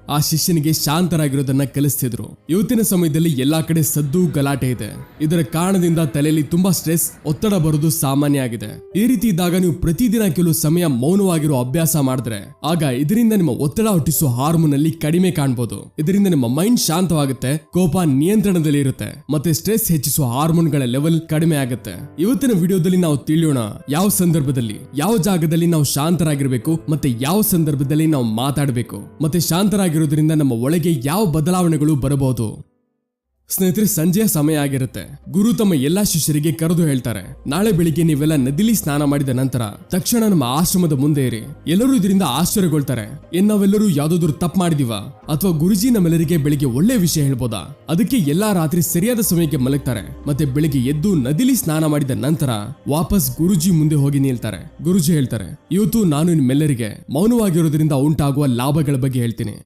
ಆ ಶಿಷ್ಯನಿಗೆ ಶಾಂತರಾಗಿರೋದನ್ನ ಕಲಿಸ್ತಿದ್ರು. ಇವತ್ತಿನ ಸಮಯದಲ್ಲಿ ಎಲ್ಲಾ ಕಡೆ ಸದ್ದು ಗಲಾಟೆ ಇದೆ. ಇದರ ಕಾರಣದಿಂದ ತಲೆಯಲ್ಲಿ ತುಂಬಾ ಸ್ಟ್ರೆಸ್, ಒತ್ತಡ ಬರೋದು ಸಾಮಾನ್ಯ ಆಗಿದೆ. ಈ ರೀತಿ ಇದ್ದಾಗ ನೀವು ಪ್ರತಿದಿನ ಕೆಲವು ಸಮಯ ಮೌನವಾಗಿರೋ ಅಭ್ಯಾಸ ಮಾಡಿದ್ರೆ ಆಗ ಇದರಿಂದ ನಿಮ್ಮ ಒತ್ತಡ ಹುಟ್ಟಿಸುವ ಹಾರ್ಮೋನ್ ಅಲ್ಲಿ ಕಡಿಮೆ ಕಾಣಬಹುದು. ಇದರಿಂದ ನಿಮ್ಮ ಮೈಂಡ್ ಶಾಂತವಾಗುತ್ತೆ, ಕೋಪ ನಿಯಂತ್ರಣದಲ್ಲಿ ಇರುತ್ತೆ, ಮತ್ತೆ ಸ್ಟ್ರೆಸ್ ಹೆಚ್ಚಿಸುವ ಹಾರ್ಮೋನ್ಗಳ ಲೆವೆಲ್ ಕಡಿಮೆ ಆಗುತ್ತೆ. ಇವತ್ತಿನ ವಿಡಿಯೋದಲ್ಲಿ ನಾವು ತಿಳಿಯೋಣ ಯಾವ ಸಂದರ್ಭದಲ್ಲಿ, ಯಾವ ಜಾಗದಲ್ಲಿ ನಾವು ಶಾಂತರಾಗಿರ್ಬೇಕು, ಮತ್ತೆ ಯಾವ ಸಂದರ್ಭದಲ್ಲಿ ನಾವು ಮಾತಾಡಬೇಕು, ಮತ್ತೆ ಶಾಂತರಾಗಿರೋದ್ರಿಂದ ನಮ್ಮ ಒಳಗೆ ಯಾವ ಬದಲಾವಣೆಗಳು ಬರಬಹುದು. ಸ್ನೇಹಿತರೆ, ಸಂಜೆಯ ಸಮಯ ಆಗಿರುತ್ತೆ. ಗುರು ತಮ್ಮ ಎಲ್ಲಾ ಶಿಷ್ಯರಿಗೆ ಕರೆದು ಹೇಳ್ತಾರೆ, ನಾಳೆ ಬೆಳಿಗ್ಗೆ ನೀವೆಲ್ಲ ನದಿಲಿ ಸ್ನಾನ ಮಾಡಿದ ನಂತರ ತಕ್ಷಣ ನಮ್ಮ ಆಶ್ರಮದ ಮುಂದೆ ಇರಿ. ಎಲ್ಲರೂ ಇದರಿಂದ ಆಶ್ಚರ್ಯಗೊಳ್ತಾರೆ. ನಾವೆಲ್ಲರೂ ಯಾವ್ದಾದ್ರು ತಪ್ಪು ಮಾಡಿದೀವ ಅಥವಾ ಗುರುಜಿ ನಮ್ಮೆಲ್ಲರಿಗೆ ಬೆಳಿಗ್ಗೆ ಒಳ್ಳೆ ವಿಷಯ ಹೇಳ್ಬೋದಾ? ಅದಕ್ಕೆ ಎಲ್ಲಾ ರಾತ್ರಿ ಸರಿಯಾದ ಸಮಯಕ್ಕೆ ಮಲಗ್ತಾರೆ. ಮತ್ತೆ ಬೆಳಿಗ್ಗೆ ಎದ್ದು ನದಿಲಿ ಸ್ನಾನ ಮಾಡಿದ ನಂತರ ವಾಪಸ್ ಗುರುಜಿ ಮುಂದೆ ಹೋಗಿ ನಿಲ್ತಾರೆ. ಗುರುಜಿ ಹೇಳ್ತಾರೆ, ಇವತ್ತು ನಾನು ನಿಮ್ಮೆಲ್ಲರಿಗೆ ಮೌನವಾಗಿರೋದ್ರಿಂದ ಉಂಟಾಗುವ ಲಾಭಗಳ ಬಗ್ಗೆ ಹೇಳ್ತೀನಿ.